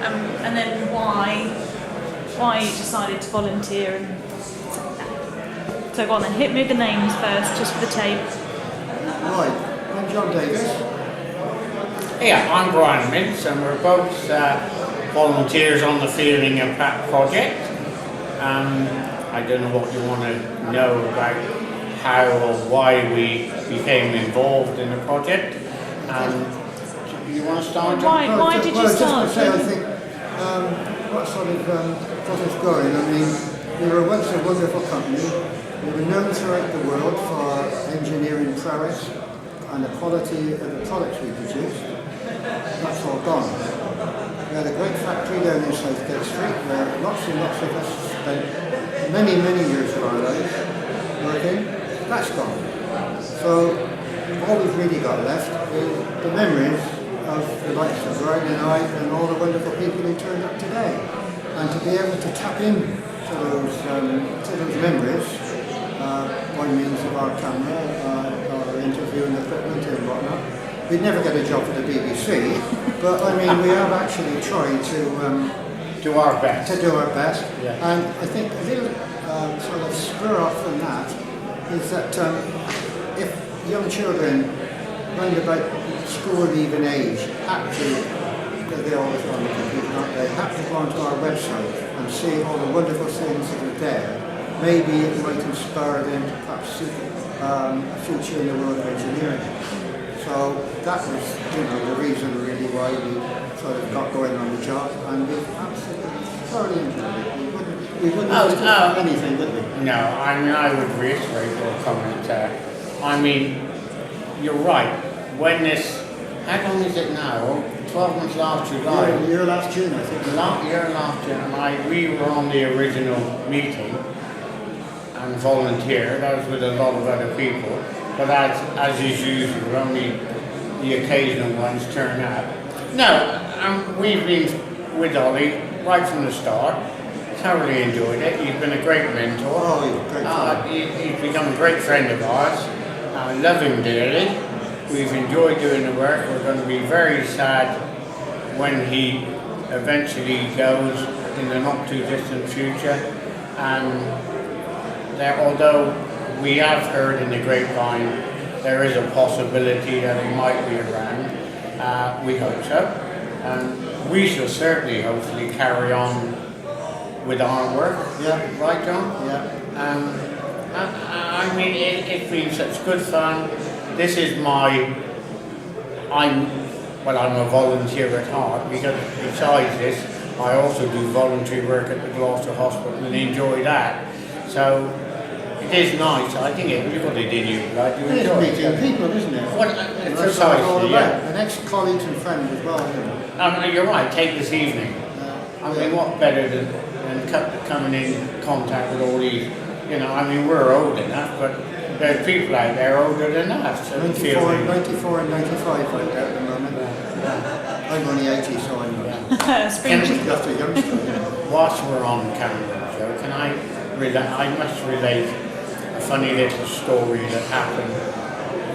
and then why you decided to volunteer. And so go on then, hit me with the names first, just for the tape. Right, I'm John Davis. Yeah, I'm Brian Mince, and we're both volunteers on the Fielding and Platt project. I don't know what you want to know about how or why we became involved in the project. You want to start? Why did you start? Just to say, I think what sort of got us going. I mean, we were once a wonderful company. We were known throughout the world for engineering prowess and the quality of the products we produced. That's all gone. We had a great factory down in Southgate Street where lots and lots of us spent many years of our lives working. That's gone. So all we've really got left is the memories of the likes of Brian and I and all the wonderful people who turned up today. And to be able to tap in to those memories by means of our camera, our interviewing equipment and whatnot. We'd never get a job for the BBC, but I mean we have actually tried to do our best. Yeah. And I think a little sort of spur off from that is that if young children round about school leaving age have to, they always on the computer, aren't they, have to go onto our website and see all the wonderful things that are there, maybe it might inspire them to perhaps seek a future in the world of engineering. So that was, the reason really why we sort of got going on the job, and we absolutely thoroughly enjoyed it. We wouldn't do anything, would we? No, I mean, I would reiterate your comment. I mean, you're right. When this, how long is it now? 12 months last July. Year last June, I think. Year last June, and we were on the original meeting and volunteered. I was with a lot of other people, but as is usual, only the occasional ones turn up. No, we've been with Ollie right from the start. Thoroughly enjoyed it. He's been a great mentor. Oh, he's a great friend. He's become a great friend of ours. I love him dearly. We've enjoyed doing the work. We're going to be very sad when he eventually goes in the not too distant future. And although we have heard in the grapevine there is a possibility that he might be around, we hope so. And we shall certainly hopefully carry on with our work. Yeah. Right, John? Yeah. I mean, it's been such good fun. This is I'm a volunteer at heart, because besides this, I also do voluntary work at the Gloucester Hospital and enjoy that. So it is nice. I think you've got it in you. Like, you enjoy it. It's meeting people, isn't it? Precisely, yeah. And ex-colleagues and friends as well. You're right. Take this evening. I mean, what better than coming in contact with all these, we're old enough, but there's people out there older than us. 94 and 95 right there at the moment. Yeah. I'm only 80, so I'm just a youngster. Whilst we're on camera, Joe, I must relate a funny little story that happened,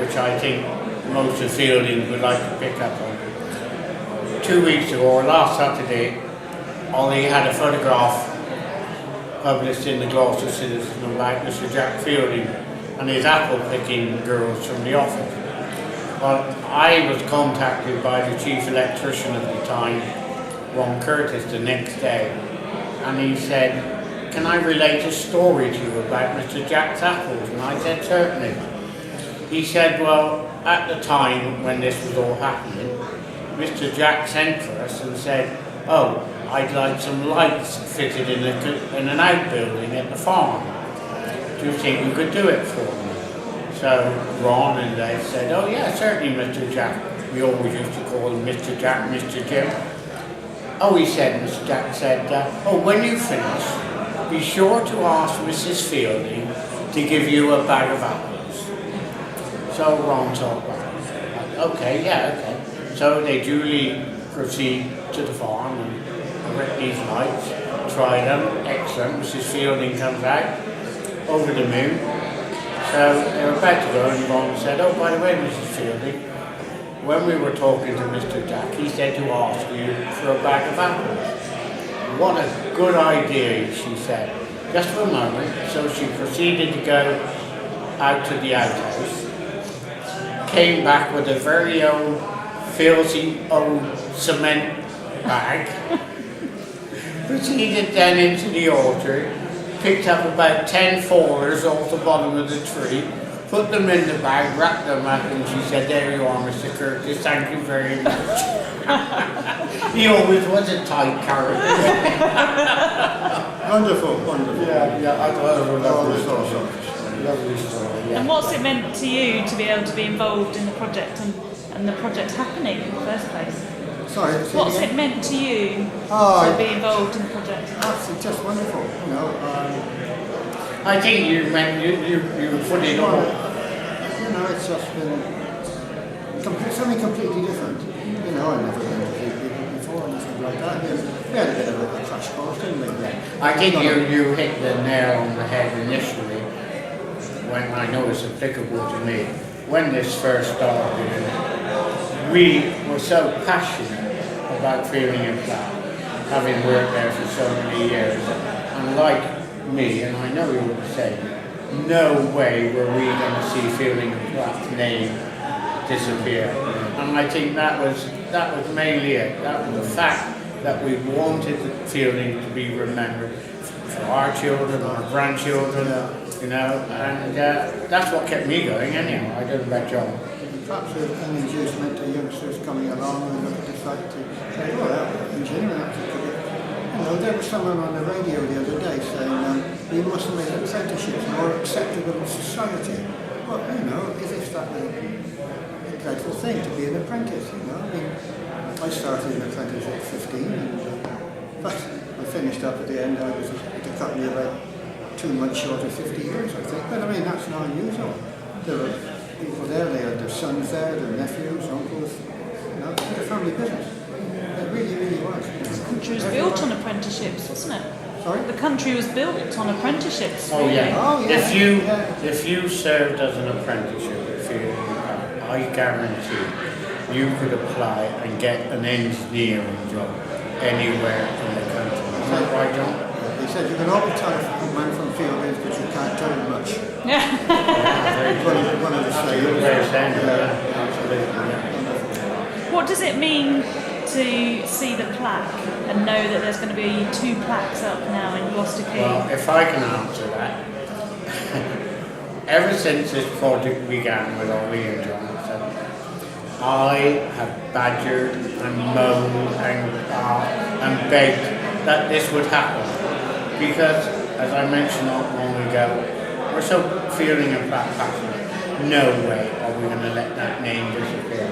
which I think most of Fielding would like to pick up on. 2 weeks ago, or last Saturday, Ollie had a photograph published in the Gloucester Citizen about Mr. Jack Fielding and his apple picking girls from the office. Well, I was contacted by the chief electrician at the time, Ron Curtis, the next day, and he said, "Can I relate a story to you about Mr. Jack's apples?" And I said, "Certainly." He said, "Well, at the time when this was all happening, Mr. Jack sent for us and said, 'Oh, I'd like some lights fitted in an outbuilding at the farm. Do you think you could do it for me?' So Ron and they said, 'Oh yeah, certainly, Mr. Jack.' We always used to call him Mr. Jack, Mr. Jim. Oh, he said, Mr. Jack said, 'Oh, when you finish, be sure to ask Mrs. Fielding to give you a bag of apples.' So Ron told me, okay. So they duly proceed to the farm and erect these lights, try them, excellent. Mrs. Fielding comes out, over the moon. So they were about to go and Ron said, 'Oh, by the way, Mrs. Fielding, when we were talking to Mr. Jack, he said to ask you for a bag of apples. What a good idea, she said. Just for a moment. So she proceeded to go out to the outhouse, came back with a very old, filthy old cement bag, proceeded then into the orchard, picked up about 10 fallers off the bottom of the tree, put them in the bag, wrapped them up, and she said, "There you are, Mr. Curtis, thank you very much." He always was a tight character. Wonderful, wonderful. Yeah, I thought it was a lovely Oh, story. Lovely story, yeah. And what's it meant to you to be able to be involved in the project and the project happening in the first place? Sorry, say What's again? it meant to you Oh, to be involved in the project? That's just wonderful, you know. I think you put it Well, on. you know, it's just been something completely different. You know, I've never been to see people before, anything like that. We had a bit of a crash course, didn't we? I think you hit the nail on the head initially, when I know it's applicable to me. When this first started, we were so passionate about Fielding and Platt, having worked there for so many years, and like me, and I know you would say, no way were we going to see Fielding and Platt's name disappear. And I think that was mainly it. That was the fact that we wanted Fielding to be remembered for our children, our grandchildren, you know, and that's what kept me going anyhow. I don't bet John. Perhaps an inducement to youngsters coming along and decide to say, "Oh, that engineering, that's a good." You know, there was someone on the radio the other day saying, "We must make apprenticeships more acceptable in society." Well, you know, as if that was a dreadful thing to be an apprentice, you know. I mean, I started an apprentice at 15, and but I finished up at the end. I was at the company about 2 months short of 50 years, I think. But I mean, that's not unusual. There were people there, they had their sons there, their nephews, uncles, you know, it's a family business. It really, really was. The country was built on apprenticeships, wasn't it? Sorry? The country was built on apprenticeships. Oh yeah. Oh, yeah. If you served as an apprenticeship at Fielding and Platt, I guarantee you could apply and get an engineering job anywhere in the country. Is that right, John? He said you can always tell a man from Fielding, but you can't tell him much. Yeah. One of the That's a good way of saying it. Yeah. Yeah, absolutely. Yeah. What does it mean to see the plaque and know that there's going to be 2 plaques up now in Gloucester Quay? Well, if I can answer that, ever since this project began with Ollie and Jonathan, I have badgered and moaned and begged that this would happen. Because, as I mentioned not long ago, we're so Fielding and Platt passionate. No way are we going to let that name disappear.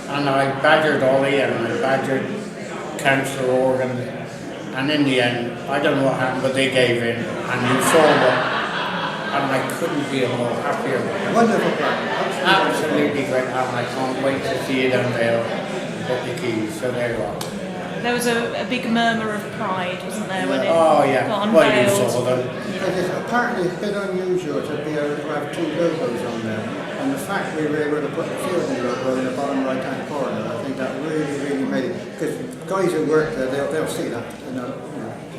And I badgered Ollie and I badgered Councillor Organ, and in the end, I don't know what happened, but they gave in, and you saw what, and I couldn't be more happier. Wonderful plan. Absolutely great, and I can't wait to see it unveiled at the Keys. So there you are. There was a big murmur of pride, wasn't there, when it Oh yeah, got well you unveiled? saw them. Because it's apparently a bit unusual to be able to have 2 logos on there. And the fact we were able to put the Fielding logo in the bottom right-hand corner, I think that really, really made it. Because guys who work there, they'll see that. You know,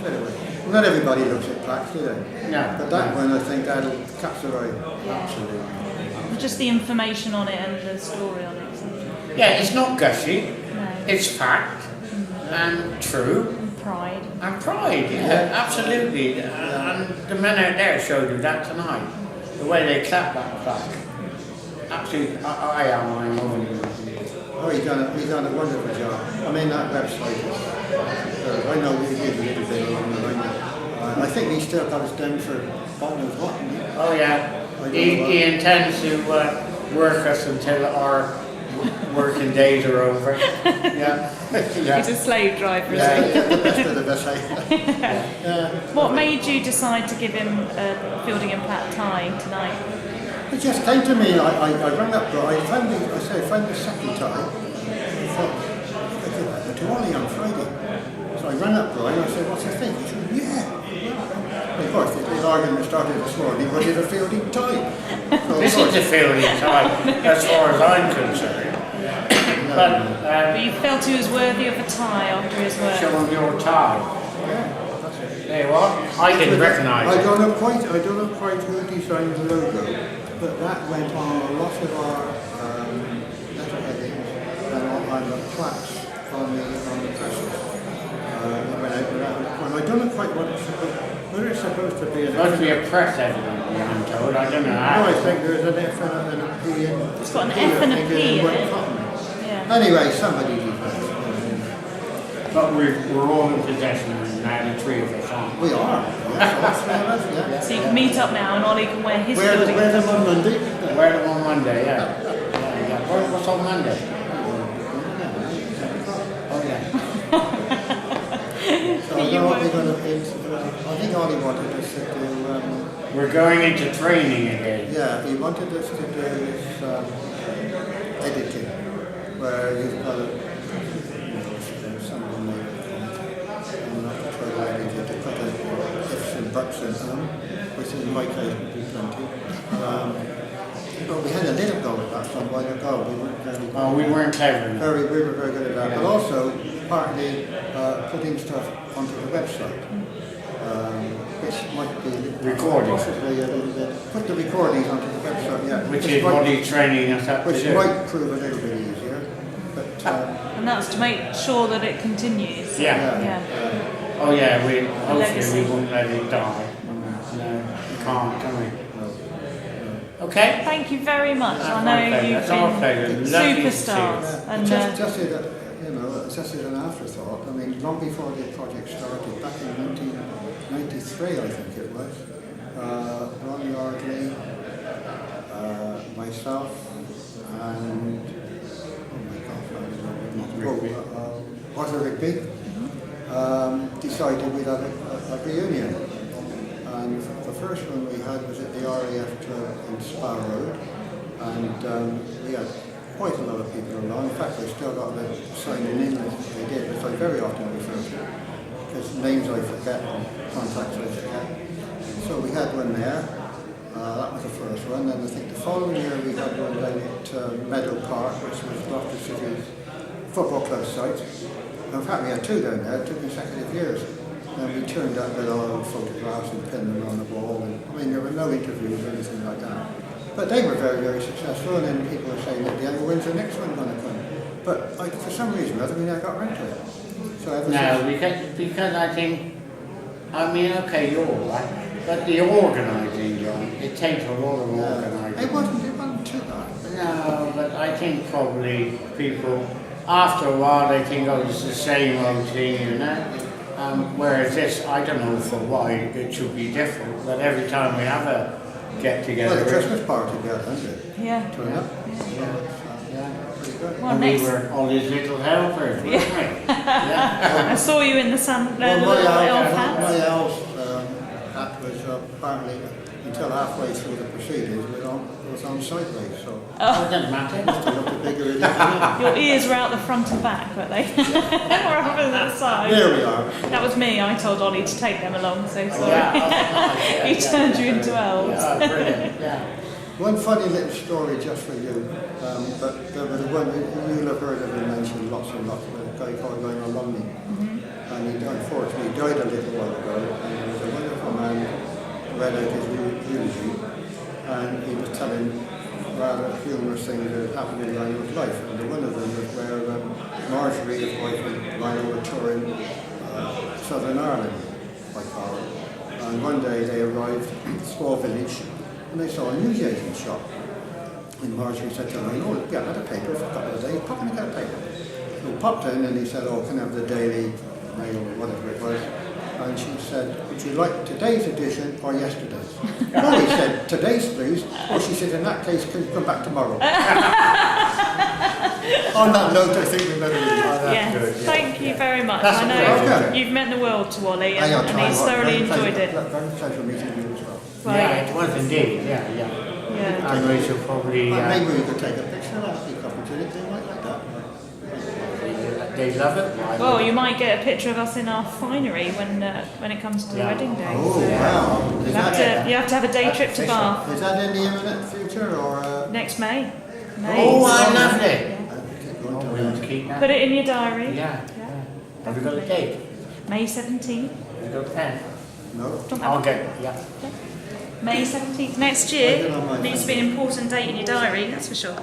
anyway, not everybody looks at plaques, do they? No. But that one, I think that'll catch the eye. Absolutely. Just the information on it and the story on it. Yeah, it's not gushy, No. it's fact and true. And pride. And pride, yeah, absolutely. And the men out there showed you that tonight. The way they clapped that plaque. Absolutely, I'm over you. Oh, he's done a wonderful job. I mean, that website is, I know we did a little bit along the line. I think he still got us down for God knows what. Oh yeah, he intends to work us until our working days are over. Yeah. He's a slave driver, Yeah. isn't he? The best of the best, eh? What made you decide to give him a Fielding and Platt tie tonight? It just came to me. I rang up Brian. I found the second tie. I thought, I could give that to Ollie on Friday. So I rang up Brian. I said, "What's the thing?" He said, "Yeah." Of course, the argument started this morning. Was it a Fielding tie? So This is a Fielding tie, as far as I'm concerned. But you felt he was worthy of a tie after his work. Show him your tie. Yeah, that's it. There you are. I didn't recognise I it. don't know quite who designed the logo, but that went on a lot of our letterheadings and on the plaques on the presses. And I don't know quite what it's supposed, whether it's supposed to be. It's supposed to be a press evidently, I'm told. I don't know No, how. I think there's an F and a P in. It's got an F and a P in it. Yeah. Anyway, somebody designed it. But we're all in possession of now, the three of us, aren't we? We are. Yes, all three of us, yeah. So you can meet up now and Ollie can wear his Wear fielding. them on Monday. Wear them on Monday, yeah. What's on Monday? Oh, yeah. So I know what we're going to I think Ollie wanted us to do, We're going into training again. yeah, he wanted us to do this editing, where you've got someone made it, and not to try to edit to put ifs and buts in them, which in my case would be plenty. But we had a little go at that some while ago. We weren't very Oh, we weren't clever enough. we were very good at that, but also partly putting stuff onto the website, which might be Recording. possibly a little bit. Put the recordings onto the website, yeah. Which is what he's training us up to Which do. might prove a little bit easier, but And that's to make sure that it continues. Yeah. Yeah. Oh yeah, hopefully Legacy. we won't let it die. No, we can't, can we? Okay. Thank you very much. That's I my know pleasure. you've That's our been pleasure. Lovely to see you. superstars. And just as just as an afterthought, I mean, long before the project started, back in 1993, I think it was, Ron Yardley, myself, and Arthur Rigby, decided we'd have a reunion. And the first one we had was at the RAF Club in Spa Road, and we had quite a lot of people along. In fact, I still got the signing in list they did, which I very often refer to, because names I forget and contacts I forget. So we had one there. That was the first one. Then I think the following year we had one down at Meadow Park, which was Gloucester City's football club site. In fact, we had two down there, 2 consecutive years. And we turned up with our old photographs and pinned them on the wall. And, I mean, there were no interviews or anything like that. But they were very, very successful. And then people were saying that when's the next one going to come? But for some reason, I got round to it. So ever No, since, because I think, okay, you're all right, but the organising, John, it takes a lot of organising. it wasn't too bad. No, but I think probably people, after a while, they think, oh, it's the same old thing, you know. Whereas this, I don't know for why it should be different, but every time we have a get together. Well, the Christmas party we had, didn't it? yeah. Turn up. Yeah. Well, And next. we were all his little helpers, weren't we? Yeah. I saw you in the Well, little elf hats. my elf hat was apparently, until halfway through the proceedings, it was on sideways, so Oh, it doesn't matter. just to look bigger it is. Your ears were out the front and back, weren't they? Or over the side. There we are. That was me. I told Ollie to take them along, so sorry. Yeah, He turned you into elves. Yeah, brilliant, yeah. One funny little story just for you, but there was one you'll have heard of him mentioned lots and lots, but a guy called Lionel Lumley. And he unfortunately died a little while ago, and he was a wonderful man, read out his eulogy, and he was telling rather humorous things that had happened in Lionel's life. And one of them was where Marjorie, his wife, and Lionel were touring Southern Ireland by car. And one day they arrived in a small village, and they saw a newsagent shop. And Marjorie said to Lionel, oh, yeah, I had a paper for a couple of days, pop in and get a paper. So he popped in and he said, oh, can I have the Daily Mail or whatever it was? And she said, would you like today's edition or yesterday's? No, he said, today's please. Or she said, in that case, can you come back tomorrow? On that note, I think we better leave. Yes, good, yeah. thank you very much. That's I know okay. you've meant the world to Ollie, I'll and try he's what, thoroughly very enjoyed pleasure- it. Very pleasure meeting you as well. Well, Yeah, it was indeed, yeah. yeah. And we should probably, Maybe we could take a picture of the opportunity, like that. they love it. Well, you might get a picture of us in our finery when it comes to the Yeah. wedding day. Oh, so wow. Is you have to have a day That's trip to official. Bath Is that in the imminent future or? next May. Oh, I loved it. Yeah. I keep going to something to keep now. Put it in your diary. Yeah. Have we got a date? May 17th. Have we got a pen? No. I'll get it, yeah. May 17th next I year. don't know my Needs to be an important date in your diary, that's for sure.